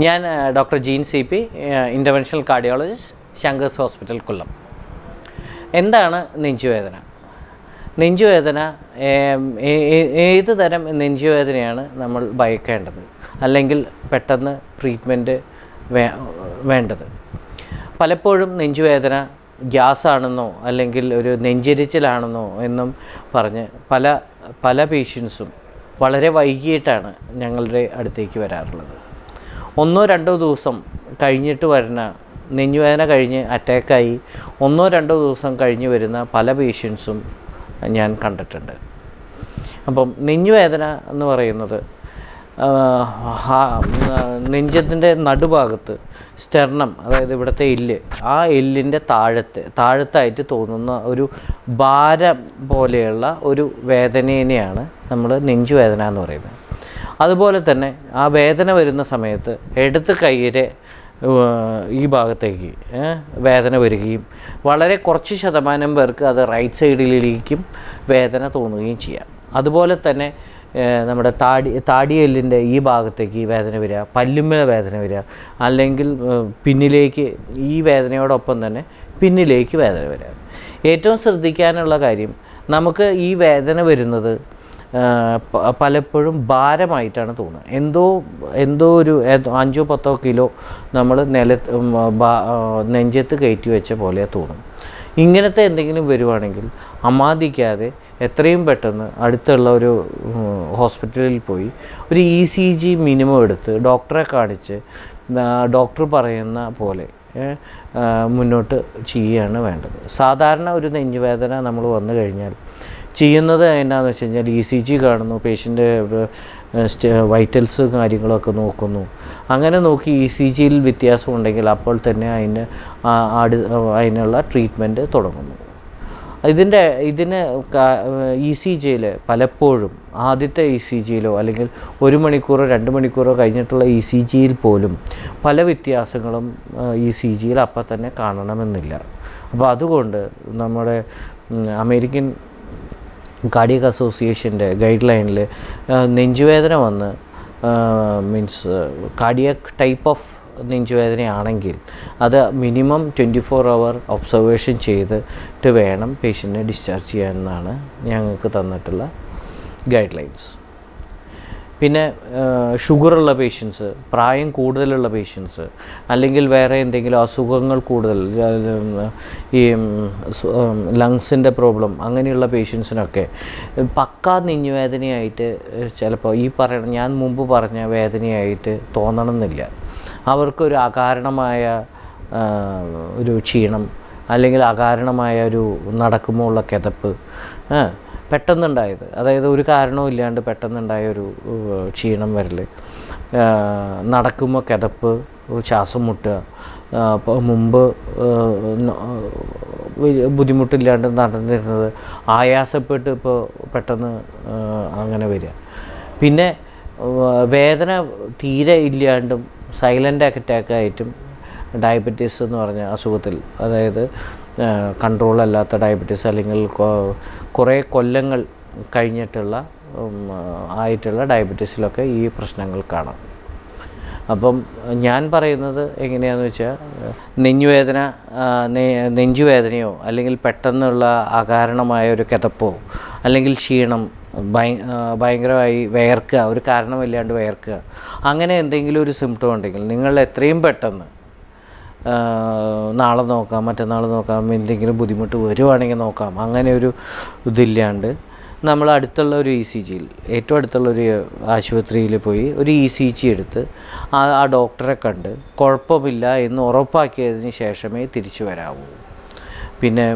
ഞാൻ doctor Jeen C P, interventional cardiologist, Shankar's hospital, Kollam. എന്താണ് നെഞ്ചുവേദന? നെഞ്ചുവേദന ഏത് തരം നെഞ്ചുവേദനയാണ് നമ്മൾ ഭയക്കേണ്ടത്, അല്ലെങ്കിൽ പെട്ടെന്ന് ട്രീറ്റ്മെൻറ്റ് വേണ്ടത്? പലപ്പോഴും നെഞ്ചുവേദന ഗ്യാസാണെന്നോ അല്ലെങ്കിൽ ഒരു നെഞ്ചെരിച്ചിലാണെന്നോ എന്നും പറഞ്ഞ് പല പേഷ്യൻസും വളരെ വൈകിട്ടാണ് ഞങ്ങളുടെ അടുത്തേക്ക് വരാറുള്ളത്. 1-2 ദിവസം കഴിഞ്ഞിട്ട് വരുന്ന നെഞ്ചുവേദന കഴിഞ്ഞ് അറ്റാക്കായി 1-2 ദിവസം കഴിഞ്ഞ് വരുന്ന പല പേഷ്യൻസും ഞാൻ കണ്ടിട്ടുണ്ട്. അപ്പം നെഞ്ചുവേദന എന്ന് പറയുന്നത് നെഞ്ചത്തിൻ്റെ നടുഭാഗത്ത് സ്റ്റെർണം, അതായത് ഇവിടുത്തെ എല്ല്, ആ എല്ലിൻ്റെ താഴത്തായിട്ട് തോന്നുന്ന ഒരു ഭാരം പോലെയുള്ള ഒരു വേദനേനെയാണ് നമ്മൾ നെഞ്ചുവേദന എന്ന് പറയുന്നത്. അതുപോലെ തന്നെ ആ വേദന വരുന്ന സമയത്ത് ഇടത്ത് കൈയിലെ ഈ ഭാഗത്തേക്ക് വേദന വരികയും വളരെ കുറച്ച് ശതമാനം പേർക്ക് അത് റൈറ്റ് സൈഡിലേക്കും വേദന തോന്നുകയും ചെയ്യാം. അതുപോലെ തന്നെ നമ്മുടെ താടിയെല്ലിൻ്റെ ഈ ഭാഗത്തേക്ക് വേദന വരിക, പല്ലുമ്മ വേദന വരിക, അല്ലെങ്കിൽ പിന്നിലേക്ക് ഈ വേദനയോടൊപ്പം തന്നെ പിന്നിലേക്ക് വേദന വരിക. ഏറ്റവും ശ്രദ്ധിക്കാനുള്ള കാര്യം, നമുക്ക് ഈ വേദന വരുന്നത് പലപ്പോഴും ഭാരമായിട്ടാണ് തോന്നുന്നത്. എന്തോ ഒരു 5-10 കിലോ നമ്മൾ നെഞ്ചത്ത് കയറ്റി വെച്ച പോലെ തോന്നും. ഇങ്ങനത്തെ എന്തെങ്കിലും വരുവാണെങ്കിൽ അമാദിക്കാതെ എത്രയും പെട്ടെന്ന് അടുത്തുള്ള ഒരു ഹോസ്പിറ്റലിൽ പോയി ഒരു ECG മിനിമം എടുത്ത് ഡോക്ടറെ കാണിച്ച് ഡോക്ടർ പറയുന്ന പോലെ മുന്നോട്ട് ചെയ്യുകയാണ് വേണ്ടത്. സാധാരണ ഒരു നെഞ്ചുവേദന നമ്മൾ വന്നു കഴിഞ്ഞാൽ ചെയ്യുന്നത് എന്നാന്ന് വെച്ച് കഴിഞ്ഞാൽ ECG കാണുന്നു, പേഷ്യൻ്റെ വൈറ്റൽസ് കാര്യങ്ങളൊക്കെ നോക്കുന്നു. അങ്ങനെ നോക്കി ECGയിൽ വ്യത്യാസമുണ്ടെങ്കിൽ അപ്പോൾ തന്നെ അതിനുള്ള ട്രീറ്റ്മെൻറ്റ് തുടങ്ങുന്നു. ഇതിന് ECGയിൽ പലപ്പോഴും ആദ്യത്തെ ECGയിലോ അല്ലെങ്കിൽ 1 മണിക്കൂറോ 2 മണിക്കൂറോ കഴിഞ്ഞിട്ടുള്ള ECGയിൽ പോലും പല വ്യത്യാസങ്ങളും ECGയിൽ അപ്പം തന്നെ കാണണമെന്നില്ല. അപ്പോൾ അതുകൊണ്ട് നമ്മുടെ അമേരിക്കൻ കാർഡിയക് അസോസിയേഷൻ്റെ ഗൈഡ് ലൈനിൽ നെഞ്ചുവേദന വന്ന് കാർഡിയക് ടൈപ്പ് ഓഫ് നെഞ്ചുവേദനയാണെങ്കിൽ അത് മിനിമം 24 hour ഒബ്സർവേഷൻ ചെയ്തിട്ട് വേണം പേഷ്യൻറ്റിനെ ഡിസ്ചാർജ് ചെയ്യാമെന്നാണ് ഞങ്ങൾക്ക് തന്നിട്ടുള്ള ഗൈഡ് ലൈൻസ്. പിന്നെ ഷുഗറുള്ള പേഷ്യൻസ്, പ്രായം കൂടുതലുള്ള പേഷ്യൻസ്, അല്ലെങ്കിൽ വേറെ എന്തെങ്കിലും അസുഖങ്ങൾ കൂടുതൽ, ഈ ലങ്സിൻ്റെ പ്രോബ്ലം, അങ്ങനെയുള്ള പേഷ്യൻസിനൊക്കെ പക്കാ നെഞ്ചുവേദനയായിട്ട് ചിലപ്പോൾ ഞാൻ മുമ്പ് പറഞ്ഞ വേദനയായിട്ട് തോന്നണമെന്നില്ല. അവർക്കൊരു അകാരണമായ ഒരു ക്ഷീണം, അല്ലെങ്കിൽ അകാരണമായ ഒരു നടക്കുമ്പോൾ ഉള്ള കിതപ്പ്, പെട്ടെന്നുണ്ടായത്, അതായത് ഒരു കാരണവും ഇല്ലാണ്ട് പെട്ടെന്നുണ്ടായ ഒരു ക്ഷീണം വരൽ, നടക്കുമ്പോൾ കിതപ്പ്, ശ്വാസം മുട്ടുക, മുമ്പ് ബുദ്ധിമുട്ടില്ലാണ്ട് നടന്നിരുന്നത് ആയാസപ്പെട്ട് ഇപ്പോൾ പെട്ടെന്ന് അങ്ങനെ വരിക. പിന്നെ വേദന തീരെ ഇല്ലാണ്ടും സൈലൻ്റ് അറ്റാക്കായിട്ടും ഡയബറ്റീസ് എന്ന് പറഞ്ഞ അസുഖത്തിൽ, അതായത് കൺട്രോളല്ലാത്ത ഡയബറ്റീസ്, അല്ലെങ്കിൽ കുറേ കൊല്ലങ്ങൾ കഴിഞ്ഞിട്ടുള്ള ഡയബറ്റീസിലൊക്കെ ഈ പ്രശ്നങ്ങൾ കാണാം. അപ്പം ഞാൻ പറയുന്നത് എങ്ങനെയാണെന്ന് വെച്ചാൽ, നെഞ്ചുവേദനയോ അല്ലെങ്കിൽ പെട്ടെന്നുള്ള അകാരണമായ ഒരു കിതപ്പോ അല്ലെങ്കിൽ ക്ഷീണം, ഭയങ്കരമായി വിയർക്കുക, ഒരു കാരണമില്ലാണ്ട് വിയർക്കുക, അങ്ങനെ എന്തെങ്കിലും ഒരു സിംറ്റം ഉണ്ടെങ്കിൽ നിങ്ങൾ എത്രയും പെട്ടെന്ന് നാളെ നോക്കാം, മറ്റന്നാൾ നോക്കാം, എന്തെങ്കിലും ബുദ്ധിമുട്ട് വരുവാണെങ്കിൽ നോക്കാം, അങ്ങനെ ഒരു ഇതില്ലാണ്ട് നമ്മൾ അടുത്തുള്ള ഒരു ECGയിൽ, ഏറ്റവും അടുത്തുള്ളൊരു ആശുപത്രിയിൽ പോയി ഒരു ECG എടുത്ത് ആ ഡോക്ടറെ കണ്ട് കുഴപ്പമില്ല എന്ന് ഉറപ്പാക്കിയതിന് ശേഷമേ തിരിച്ചു വരാവൂ. പിന്നെ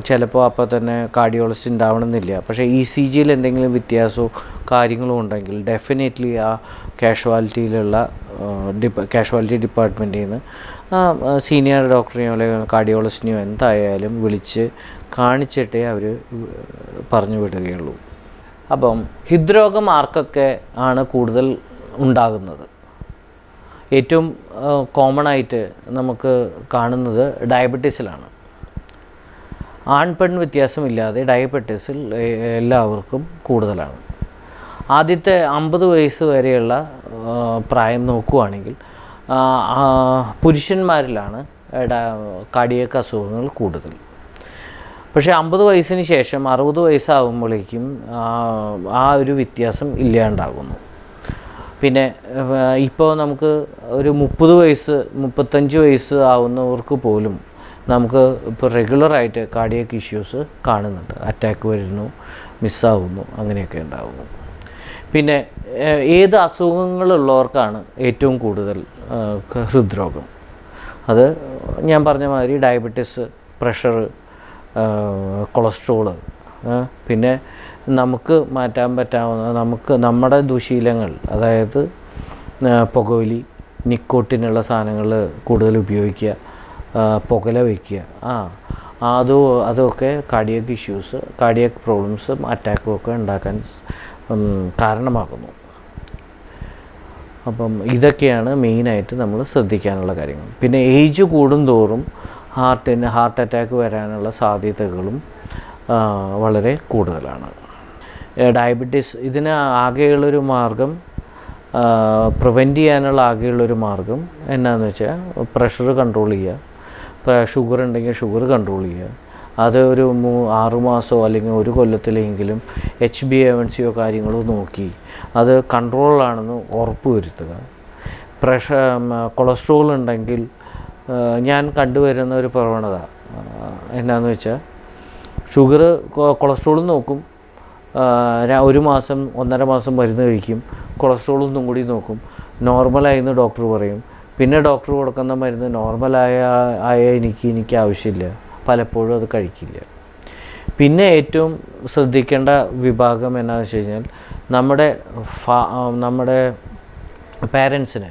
ചിലപ്പോൾ അപ്പോൾ തന്നെ കാർഡിയോളജിസ്റ്റ് ഉണ്ടാവണമെന്നില്ല. പക്ഷേ ECGയിൽ എന്തെങ്കിലും വ്യത്യാസമോ കാര്യങ്ങളും ഉണ്ടെങ്കിൽ ഡെഫിനറ്റ്ലി ആ കാഷ്വാലിറ്റി ഡിപ്പാർട്ട്മെൻറ്റിൽ നിന്ന് സീനിയർ ഡോക്ടറിനെയോ അല്ലെങ്കിൽ കാർഡിയോളജിസ്റ്റിനെയോ എന്തായാലും വിളിച്ച് കാണിച്ചിട്ടേ അവർ പറഞ്ഞു വിടുകയുള്ളൂ. അപ്പം ഹൃദ്രോഗം ആർക്കൊക്കെ ആണ് കൂടുതൽ ഉണ്ടാകുന്നത്? ഏറ്റവും കോമൺ ആയിട്ട് നമുക്ക് കാണുന്നത് ഡയബറ്റീസിലാണ്. ആൺപെൺ വ്യത്യാസമില്ലാതെ ഡയബറ്റീസിൽ എല്ലാവർക്കും കൂടുതലാണ്. ആദ്യത്തെ 50 വയസ്സ് വരെയുള്ള പ്രായം നോക്കുകയാണെങ്കിൽ പുരുഷന്മാരിലാണ് കാർഡിയക് അസുഖങ്ങൾ കൂടുതൽ. പക്ഷേ 50 വയസ്സിന് ശേഷം 60 വയസ്സാകുമ്പോഴേക്കും ആ ഒരു വ്യത്യാസം ഇല്ലാണ്ടാകുന്നു. പിന്നെ ഇപ്പോൾ നമുക്ക് ഒരു 30 വയസ്സ് 35 വയസ്സ് ആവുന്നവർക്ക് പോലും നമുക്ക് ഇപ്പോൾ റെഗുലറായിട്ട് കാർഡിയക് ഇഷ്യൂസ് കാണുന്നുണ്ട്. അറ്റാക്ക് വരുന്നു, മിസ്സാവുന്നു, അങ്ങനെയൊക്കെ ഉണ്ടാകുന്നു. പിന്നെ ഏത് അസുഖങ്ങളുള്ളവർക്കാണ് ഏറ്റവും കൂടുതൽ ഹൃദ്രോഗം? അത് ഞാൻ പറഞ്ഞ മാതിരി ഡയബറ്റിസ്, പ്രഷർ, കൊളസ്ട്രോള്, പിന്നെ നമുക്ക് മാറ്റാൻ പറ്റാവുന്ന നമ്മുടെ ദുശീലങ്ങൾ, അതായത് പുകവലി, നിക്കോട്ടിനുള്ള സാധനങ്ങൾ കൂടുതൽ ഉപയോഗിക്കുക, പുകയില വയ്ക്കുക, അതൊക്കെ കാർഡിയക് ഇഷ്യൂസ്, കാർഡിയക് പ്രോബ്ലംസും അറ്റാക്കും ഒക്കെ ഉണ്ടാക്കാൻ കാരണമാകുന്നു. അപ്പം ഇതൊക്കെയാണ് മെയിനായിട്ട് നമ്മൾ ശ്രദ്ധിക്കാനുള്ള കാര്യങ്ങൾ. പിന്നെ ഏജ് കൂടുന്തോറും ഹാർട്ട് അറ്റാക്ക് വരാനുള്ള സാധ്യതകളും വളരെ കൂടുതലാണ്. ഡയബറ്റീസ് ഇതിന് ആകെയുള്ളൊരു മാർഗം, പ്രിവെൻറ്റ് ചെയ്യാനുള്ള ആകെയുള്ളൊരു മാർഗം എന്നാന്ന് വെച്ചാൽ പ്രഷർ കൺട്രോൾ ചെയ്യുക, ഷുഗർ ഉണ്ടെങ്കിൽ ഷുഗർ കൺട്രോൾ ചെയ്യുക. അത് ഒരു 6 മാസമോ അല്ലെങ്കിൽ 1 കൊല്ലത്തിലെങ്കിലും HbA1c കാര്യങ്ങളോ നോക്കി അത് കൺട്രോളിലാണെന്ന് ഉറപ്പ് വരുത്തുക. കൊളസ്ട്രോൾ ഉണ്ടെങ്കിൽ ഞാൻ കണ്ടുവരുന്ന ഒരു പ്രവണത എന്നാന്ന് വെച്ചാൽ കൊളസ്ട്രോളും നോക്കും, 1 മാസം 1.5 മാസം മരുന്ന് കഴിക്കും, കൊളസ്ട്രോളൊന്നും കൂടി നോക്കും, നോർമലായെന്ന് ഡോക്ടർ പറയും. പിന്നെ ഡോക്ടർ കൊടുക്കുന്ന മരുന്ന് നോർമലായ എനിക്ക് ആവശ്യമില്ല, പലപ്പോഴും അത് കഴിക്കില്ല. പിന്നെ ഏറ്റവും ശ്രദ്ധിക്കേണ്ട വിഭാഗം എന്താണെന്ന് വെച്ച് കഴിഞ്ഞാൽ നമ്മുടെ പാരൻസിന്,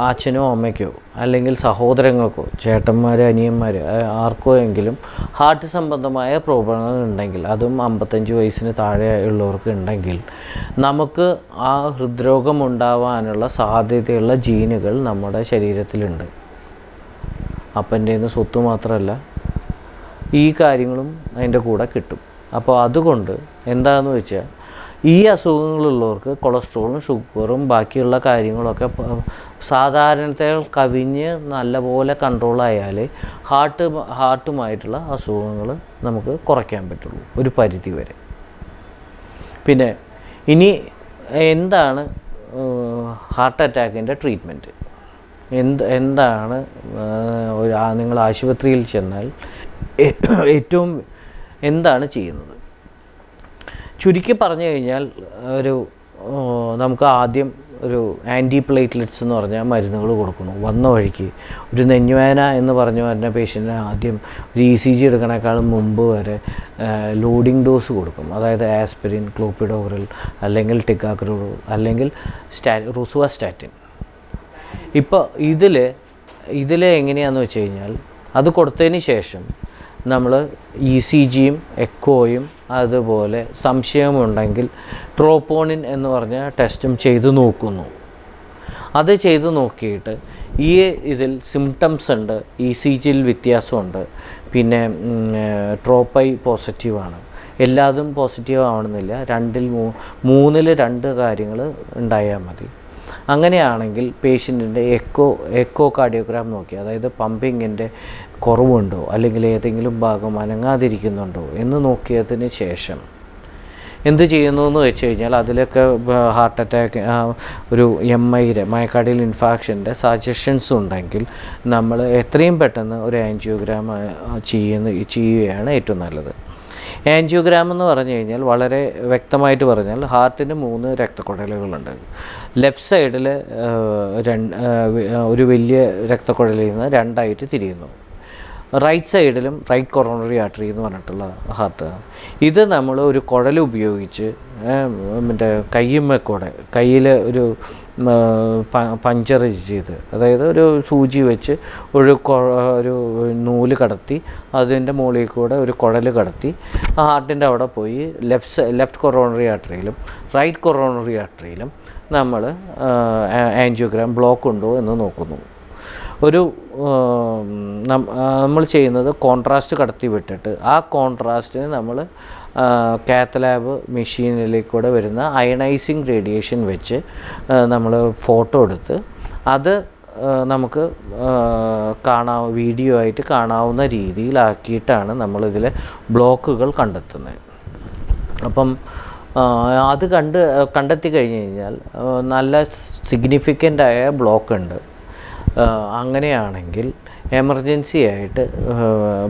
അച്ഛനോ അമ്മയ്ക്കോ അല്ലെങ്കിൽ സഹോദരങ്ങൾക്കോ ചേട്ടന്മാർ, അനിയന്മാർ, ആർക്കോ എങ്കിലും ഹാർട്ട് സംബന്ധമായ പ്രോബ്ലങ്ങൾ ഉണ്ടെങ്കിൽ, അതും 55 വയസ്സിന് താഴെ ഉള്ളവർക്ക് ഉണ്ടെങ്കിൽ, നമുക്ക് ആ ഹൃദ്രോഗം ഉണ്ടാവാനുള്ള സാധ്യതയുള്ള ജീനുകൾ നമ്മുടെ ശരീരത്തിലുണ്ട്. അപ്പൻ്റെ നിന്ന് സ്വത്ത് മാത്രമല്ല, ഈ കാര്യങ്ങളും അതിൻ്റെ കൂടെ കിട്ടും. അപ്പോൾ അതുകൊണ്ട് എന്താണെന്ന് വെച്ചാൽ ഈ അസുഖങ്ങളുള്ളവർക്ക് കൊളസ്ട്രോളും ഷുഗറും ബാക്കിയുള്ള കാര്യങ്ങളൊക്കെ സാധാരണത്തേക്കാൾ കവിഞ്ഞ് നല്ലപോലെ കൺട്രോളായാൽ ഹാർട്ടുമായിട്ടുള്ള അസുഖങ്ങൾ നമുക്ക് കുറയ്ക്കാൻ പറ്റുള്ളൂ ഒരു പരിധി വരെ. പിന്നെ ഇനി എന്താണ് ഹാർട്ട് അറ്റാക്കിൻ്റെ ട്രീറ്റ്മെൻറ്റ്? എന്താണ് നിങ്ങൾ ആശുപത്രിയിൽ ചെന്നാൽ ഏറ്റവും എന്താണ് ചെയ്യുന്നത്? ചുരുക്കി പറഞ്ഞു കഴിഞ്ഞാൽ നമുക്ക് ആദ്യം ഒരു ആൻറ്റിപ്ലേറ്റ്ലെറ്റ്സ് എന്ന് പറഞ്ഞാൽ മരുന്നുകൾ കൊടുക്കണം. വന്ന വഴിക്ക് ഒരു നെഞ്ഞുവേദന എന്ന് പറഞ്ഞു വരുന്ന പേഷ്യൻറ്റിന് ആദ്യം ഒരു ECG എടുക്കണേക്കാളും മുമ്പ് വരെ ലോഡിംഗ് ഡോസ് കൊടുക്കും. അതായത് ആസ്പിരിൻ, ക്ലോപ്പിഡോഗ്രൽ, അല്ലെങ്കിൽ ടിക്കാഗ്രോൾ, അല്ലെങ്കിൽ റോസുവാസ്റ്റാറ്റിൻ. ഇപ്പോൾ ഇതിൽ എങ്ങനെയാണെന്ന് വെച്ച് കഴിഞ്ഞാൽ അത് കൊടുത്തതിന് ശേഷം നമ്മൾ ECGയും എക്കോയും അതുപോലെ സംശയമുണ്ടെങ്കിൽ ട്രോപ്പോണിൻ എന്ന് പറഞ്ഞ ടെസ്റ്റും ചെയ്തു നോക്കുന്നു. അത് ചെയ്തു നോക്കിയിട്ട് ഇതിൽ സിംറ്റംസ് ഉണ്ട്, ECGയിൽ വ്യത്യാസമുണ്ട്, പിന്നെ ട്രോപ്പൈ പോസിറ്റീവാണ്, എല്ലാതും പോസിറ്റീവ് ആവണമെന്നില്ല, 2-3 2 കാര്യങ്ങൾ ഉണ്ടായാൽ മതി. അങ്ങനെയാണെങ്കിൽ പേഷ്യൻറ്റിൻ്റെ എക്കോ കാർഡിയോഗ്രാം നോക്കി, അതായത് പമ്പിങ്ങിൻ്റെ കുറവുണ്ടോ അല്ലെങ്കിൽ ഏതെങ്കിലും ഭാഗം അനങ്ങാതിരിക്കുന്നുണ്ടോ എന്ന് നോക്കിയതിന് ശേഷം എന്ത് ചെയ്യുന്നു എന്ന് വെച്ച് കഴിഞ്ഞാൽ അതിലൊക്കെ ഹാർട്ട് അറ്റാക്ക്, ഒരു മയോകാർഡിയൽ ഇൻഫാക്ഷൻ്റെ സജഷൻസ് ഉണ്ടെങ്കിൽ നമ്മൾ എത്രയും പെട്ടെന്ന് ഒരു ആൻജിയോഗ്രാം ചെയ്യുകയാണ് ഏറ്റവും നല്ലത്. ആൻജിയോഗ്രാം എന്ന് പറഞ്ഞു കഴിഞ്ഞാൽ വളരെ വ്യക്തമായിട്ട് പറഞ്ഞാൽ ഹാർട്ടിന് 3 രക്തക്കുഴലുകളുണ്ട്. ലെഫ്റ്റ് സൈഡിൽ ഒരു വലിയ രക്തക്കുഴലിൽ നിന്ന് 2ആയിട്ട് തിരിയുന്നു. റൈറ്റ് സൈഡിലും റൈറ്റ് കൊറോണറി ആർട്ടറി എന്ന് പറഞ്ഞിട്ടുള്ള ഹാർട്ടാണ്. ഇത് നമ്മൾ ഒരു കുഴൽ ഉപയോഗിച്ച് കയ്യിൽ ഒരു പഞ്ചർ ചെയ്ത്, അതായത് ഒരു സൂചി വെച്ച് ഒരു നൂല് കടത്തി അതിൻ്റെ മുകളിൽ കൂടെ ഒരു കുഴൽ കടത്തി ഹാർട്ടിൻ്റെ അവിടെ പോയി ലെഫ്റ്റ് കൊറോണറി ആർട്ടറിയിലും റൈറ്റ് കൊറോണറി ആർട്ടറിയിലും നമ്മൾ ആൻജിയോഗ്രാം ബ്ലോക്ക് ഉണ്ടോ എന്ന് നോക്കുന്നു. നമ്മൾ ചെയ്യുന്നത് കോൺട്രാസ്റ്റ് കടത്തി വിട്ടിട്ട് ആ കോൺട്രാസ്റ്റിന് നമ്മൾ കാത്ത് ലാബ് മെഷീനിലേക്കൂടെ വരുന്ന അയണൈസിങ് റേഡിയേഷൻ വെച്ച് നമ്മൾ ഫോട്ടോ എടുത്ത് അത് നമുക്ക് വീഡിയോ ആയിട്ട് കാണാവുന്ന രീതിയിലാക്കിയിട്ടാണ് നമ്മളിതിൽ ബ്ലോക്കുകൾ കണ്ടെത്തുന്നത്. അപ്പം അത് കണ്ടെത്തി കഴിഞ്ഞ് കഴിഞ്ഞാൽ നല്ല സിഗ്നിഫിക്കൻ്റായ ബ്ലോക്ക് ഉണ്ട്. അങ്ങനെയാണെങ്കിൽ എമർജൻസി ആയിട്ട്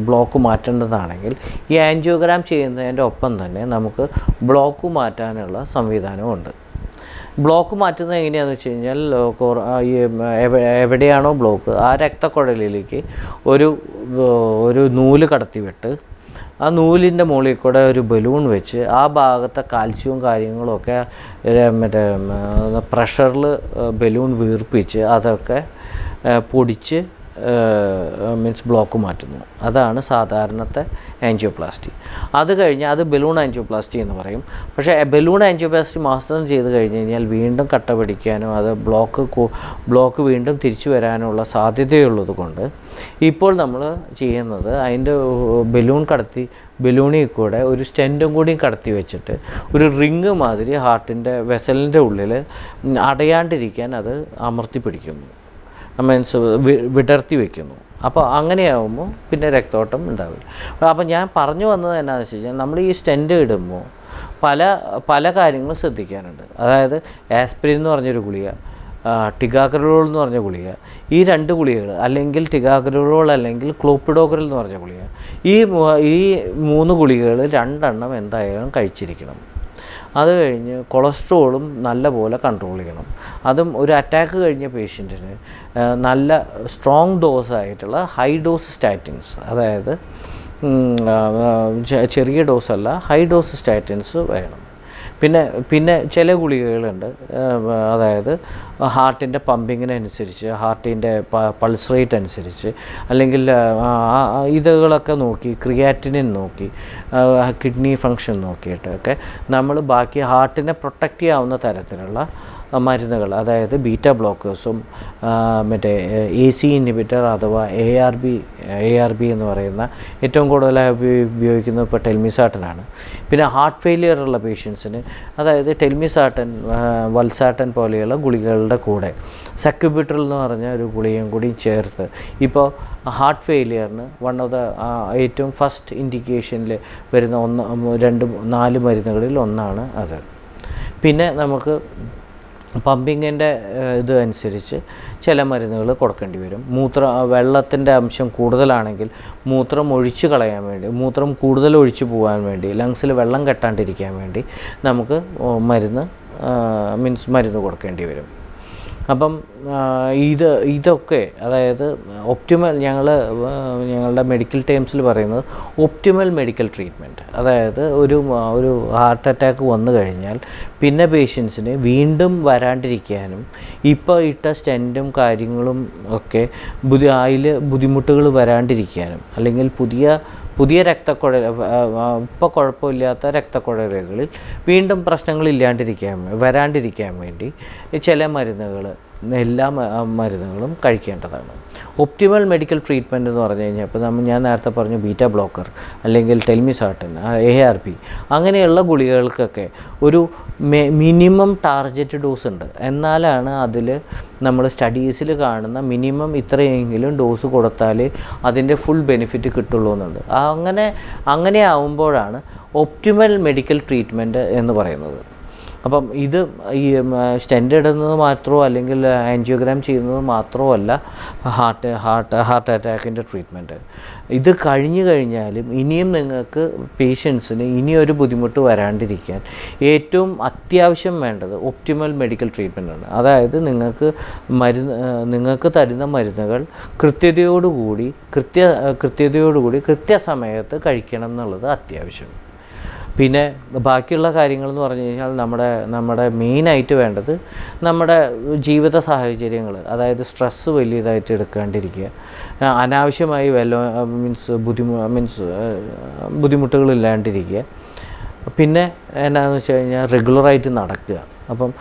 ബ്ലോക്ക് മാറ്റേണ്ടതാണെങ്കിൽ ഈ ആൻജിയോഗ്രാം ചെയ്യുന്നതിൻ്റെ ഒപ്പം തന്നെ നമുക്ക് ബ്ലോക്ക് മാറ്റാനുള്ള സംവിധാനമുണ്ട്. ബ്ലോക്ക് മാറ്റുന്നത് എങ്ങനെയാണെന്ന് വെച്ച് കഴിഞ്ഞാൽ എവിടെയാണോ ബ്ലോക്ക് ആ രക്തക്കുഴലിലേക്ക് ഒരു നൂല് കടത്തിവിട്ട് ആ നൂലിൻ്റെ മുകളിൽ കൂടെ ഒരു ബലൂൺ വെച്ച് ആ ഭാഗത്തെ കാൽസ്യവും കാര്യങ്ങളൊക്കെ മറ്റേ പ്രഷറിൽ ബലൂൺ വീർപ്പിച്ച് അതൊക്കെ പൊടിച്ച് മീൻസ് ബ്ലോക്ക് മാറ്റുന്നു. അതാണ് സാധാരണത്തെ ആൻജിയോപ്ലാസ്റ്റി. അത് കഴിഞ്ഞ് അത് ബലൂൺ ആൻജിയോപ്ലാസ്റ്റി എന്ന് പറയും. പക്ഷേ ബലൂൺ ആൻജിയോപ്ലാസ്റ്റി മാത്രം ചെയ്ത് കഴിഞ്ഞ് കഴിഞ്ഞാൽ വീണ്ടും കട്ട പിടിക്കാനും അത് ബ്ലോക്ക് വീണ്ടും തിരിച്ചു വരാനുള്ള സാധ്യതയുള്ളത് കൊണ്ട് ഇപ്പോൾ നമ്മൾ ചെയ്യുന്നത് അതിൻ്റെ ബലൂണിൽ കൂടെ ഒരു സ്റ്റെൻറ്റും കൂടി കടത്തി വെച്ചിട്ട് ഒരു റിങ് മാതിരി ഹാർട്ടിൻ്റെ വെസലിൻ്റെ ഉള്ളിൽ അടയാണ്ടിരിക്കാൻ അത് അമർത്തി പിടിക്കുന്നു, മീൻസ് വിടർത്തി വയ്ക്കുന്നു. അപ്പോൾ അങ്ങനെയാകുമ്പോൾ പിന്നെ രക്തോട്ടം ഉണ്ടാവില്ല. അപ്പോൾ ഞാൻ പറഞ്ഞു വന്നത് എന്നാന്ന് വെച്ച് കഴിഞ്ഞാൽ നമ്മൾ ഈ സ്റ്റെൻറ്റ് ഇടുമ്പോൾ പല കാര്യങ്ങളും ശ്രദ്ധിക്കാനുണ്ട്. അതായത് ആസ്പിരിൻ എന്ന് പറഞ്ഞൊരു ഗുളിക, ടിഗാഗ്രലോൾ എന്ന് പറഞ്ഞ ഗുളിക, ഈ 2 ഗുളികകൾ അല്ലെങ്കിൽ ടിഗാഗ്രലോൾ അല്ലെങ്കിൽ ക്ലോപ്പിഡോഗ്രൽ എന്ന് പറഞ്ഞ ഗുളിക, ഈ 3 ഗുളികകൾ 2 എണ്ണം എന്തായാലും കഴിച്ചിരിക്കണം. അത് കഴിഞ്ഞ് കൊളസ്ട്രോളും നല്ലപോലെ കൺട്രോൾ ചെയ്യണം. അതും ഒരു അറ്റാക്ക് കഴിഞ്ഞ പേഷ്യൻറ്റിന് നല്ല സ്ട്രോങ് ഡോസായിട്ടുള്ള ഹൈ ഡോസ് സ്റ്റാറ്റിൻസ്, അതായത് ചെറിയ ഡോസല്ല ഹൈ ഡോസ് സ്റ്റാറ്റിൻസ് വേണം. പിന്നെ ചില ഗുളികകളുണ്ട്, അതായത് ഹാർട്ടിൻ്റെ പമ്പിങ്ങിനനുസരിച്ച് ഹാർട്ടിൻ്റെ പൾസ് റേറ്റ് അനുസരിച്ച് അല്ലെങ്കിൽ ഇതുകളൊക്കെ നോക്കി ക്രിയാറ്റിനിൻ നോക്കി കിഡ്നി ഫങ്ഷൻ നോക്കിയിട്ടൊക്കെ നമ്മൾ ബാക്കി ഹാർട്ടിനെ പ്രൊട്ടക്റ്റ് ചെയ്യാവുന്ന തരത്തിലുള്ള മരുന്നുകൾ, അതായത് ബീറ്റ ബ്ലോക്കേഴ്സും മറ്റേ AC ഇൻഹിബിറ്റർ അഥവാ ARB എന്ന് പറയുന്ന ഏറ്റവും കൂടുതലായി ഉപയോഗിക്കുന്നത് ഇപ്പോൾ ടെൽമിസാട്ടനാണ്. പിന്നെ ഹാർട്ട് ഫെയിലിയർ ഉള്ള പേഷ്യൻസിന് അതായത് ടെൽമിസാട്ടൻ, വൽസാട്ടൻ പോലെയുള്ള ഗുളികകളുടെ കൂടെ സക്യുബിട്രൽ എന്ന് പറഞ്ഞ ഒരു ഗുളികയും കൂടി ചേർത്ത് ഇപ്പോൾ ഹാർട്ട് ഫെയിലിയറിന് ഏറ്റവും ഫസ്റ്റ് ഇൻഡിക്കേഷനിൽ വരുന്ന 4 മരുന്നുകളിൽ ഒന്നാണ് അത്. പിന്നെ നമുക്ക് പമ്പിങ്ങിൻ്റെ ഇത് അനുസരിച്ച് ചില മരുന്നുകൾ കൊടുക്കേണ്ടി വരും. വെള്ളത്തിൻ്റെ അംശം കൂടുതലാണെങ്കിൽ മൂത്രം ഒഴിച്ച് കളയാൻ വേണ്ടി, മൂത്രം കൂടുതൽ ഒഴിച്ചു പോകാൻ വേണ്ടി, ലങ്സിൽ വെള്ളം കെട്ടാണ്ടിരിക്കാൻ വേണ്ടി നമുക്ക് മരുന്ന് കൊടുക്കേണ്ടി വരും. അപ്പം ഇതൊക്കെ അതായത് ഞങ്ങളുടെ മെഡിക്കൽ ടേംസിൽ പറയുന്നത് ഒപ്റ്റിമൽ മെഡിക്കൽ ട്രീറ്റ്മെൻറ്റ്. അതായത് ഒരു ഹാർട്ട് അറ്റാക്ക് വന്നു കഴിഞ്ഞാൽ പിന്നെ പേഷ്യൻസിന് വീണ്ടും വരാണ്ടിരിക്കാനും ഇപ്പോൾ ഇട്ട സ്റ്റെൻറ്റും കാര്യങ്ങളും ഒക്കെ അതിൽ ബുദ്ധിമുട്ടുകൾ വരാണ്ടിരിക്കാനും അല്ലെങ്കിൽ പുതിയ രക്തക്കുഴൽ ഇപ്പോൾ കുഴപ്പമില്ലാത്ത രക്തക്കുഴലുകളിൽ വീണ്ടും വരാണ്ടിരിക്കാൻ വേണ്ടി ചില എല്ലാ മരുന്നുകളും കഴിക്കേണ്ടതാണ്. ഒപ്റ്റിമൽ മെഡിക്കൽ ട്രീറ്റ്മെൻറ്റ് എന്ന് പറഞ്ഞു കഴിഞ്ഞാൽ ഇപ്പോൾ ഞാൻ നേരത്തെ പറഞ്ഞു ബീറ്റ ബ്ലോക്കർ അല്ലെങ്കിൽ ടെൽമിസാട്ടൻ, ARB അങ്ങനെയുള്ള ഗുളികകൾക്കൊക്കെ ഒരു മിനിമം ടാർഗറ്റ് ഡോസ് ഉണ്ട്. എന്നാലാണ് അതിൽ നമ്മൾ സ്റ്റഡീസിൽ കാണുന്ന മിനിമം ഇത്രയെങ്കിലും ഡോസ് കൊടുത്താൽ അതിൻ്റെ ഫുൾ ബെനിഫിറ്റ് കിട്ടുള്ളൂ എന്നുണ്ട്. അങ്ങനെ ആവുമ്പോഴാണ് ഒപ്റ്റിമൽ മെഡിക്കൽ ട്രീറ്റ്മെൻറ്റ് എന്ന് പറയുന്നത്. അപ്പം ഇത് ഈ സ്റ്റെൻറ്റ് ഇടുന്നത് മാത്രമോ അല്ലെങ്കിൽ ആൻജിയോഗ്രാം ചെയ്യുന്നത് മാത്രമോ അല്ല ഹാർട്ട് അറ്റാക്കിൻ്റെ ട്രീറ്റ്മെൻറ്റ്. ഇത് കഴിഞ്ഞു കഴിഞ്ഞാലും ഇനിയും നിങ്ങൾക്ക് പേഷ്യൻസിന് ഇനിയൊരു ബുദ്ധിമുട്ട് വരാണ്ടിരിക്കാൻ ഏറ്റവും അത്യാവശ്യം വേണ്ടത് ഒപ്റ്റിമൽ മെഡിക്കൽ ട്രീറ്റ്മെൻറ്റാണ്. അതായത് നിങ്ങൾക്ക് തരുന്ന മരുന്നുകൾ കൃത്യതയോടുകൂടി കൃത്യസമയത്ത് കഴിക്കണം എന്നുള്ളത് അത്യാവശ്യം. പിന്നെ ബാക്കിയുള്ള കാര്യങ്ങളെന്ന് പറഞ്ഞു കഴിഞ്ഞാൽ നമ്മുടെ മെയിനായിട്ട് വേണ്ടത് നമ്മുടെ ജീവിത സാഹചര്യങ്ങൾ, അതായത് സ്ട്രെസ്സ് വലിയതായിട്ട് എടുക്കാണ്ടിരിക്കുക, അനാവശ്യമായി ബുദ്ധിമുട്ടുകളില്ലാണ്ടിരിക്കുക. പിന്നെ എന്നാന്ന് വെച്ച് കഴിഞ്ഞാൽ റെഗുലറായിട്ട് നടക്കുക. അപ്പം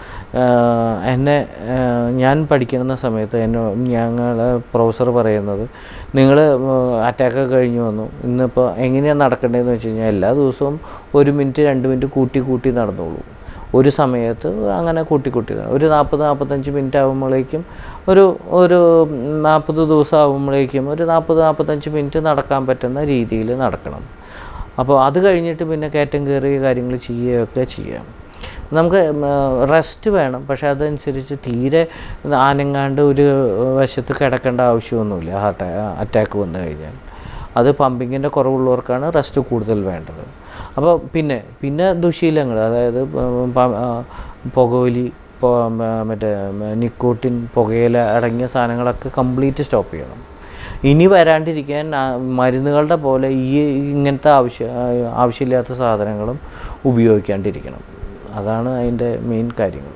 ഞാൻ പഠിക്കുന്ന സമയത്ത് ഞങ്ങൾ പ്രൊഫസർ പറയുന്നത്, നിങ്ങൾ അറ്റാക്ക് കഴിഞ്ഞ് വന്നു, ഇന്നിപ്പോൾ എങ്ങനെയാണ് നടക്കേണ്ടതെന്ന് വെച്ച് കഴിഞ്ഞാൽ എല്ലാ ദിവസവും 1 മിനിറ്റ് 2 മിനിറ്റ് കൂട്ടി നടന്നോളൂ. ഒരു സമയത്ത് അങ്ങനെ കൂട്ടി ഒരു 40-45 മിനിറ്റ് ആകുമ്പോഴേക്കും ഒരു 40 ദിവസം ആകുമ്പോഴേക്കും ഒരു 40-45 മിനിറ്റ് നടക്കാൻ പറ്റുന്ന രീതിയിൽ നടക്കണം. അപ്പോൾ അത് കഴിഞ്ഞിട്ട് പിന്നെ കയറ്റം കയറിയ കാര്യങ്ങൾ ചെയ്യുകയൊക്കെ ചെയ്യാം. നമുക്ക് റെസ്റ്റ് വേണം, പക്ഷേ അതനുസരിച്ച് തീരെ ആനങ്ങാണ്ട് ഒരു വശത്ത് കിടക്കേണ്ട ആവശ്യമൊന്നുമില്ല. അറ്റാക്ക് വന്നു കഴിഞ്ഞാൽ അത് പമ്പിങ്ങിൻ്റെ കുറവുള്ളവർക്കാണ് റെസ്റ്റ് കൂടുതൽ വേണ്ടത്. അപ്പോൾ പിന്നെ ദുശീലങ്ങൾ, അതായത് പുകവലി, മറ്റേ നിക്കോട്ടിൻ, പുകയില അടങ്ങിയ സാധനങ്ങളൊക്കെ കംപ്ലീറ്റ് സ്റ്റോപ്പ് ചെയ്യണം. ഇനി വരാണ്ടിരിക്കാൻ മരുന്നുകളുടെ പോലെ ഇങ്ങനത്തെ ആവശ്യമില്ലാത്ത സാധനങ്ങളും ഉപയോഗിക്കാണ്ടിരിക്കണം. അതാണ് അതിൻ്റെ മെയിൻ കാര്യങ്ങൾ.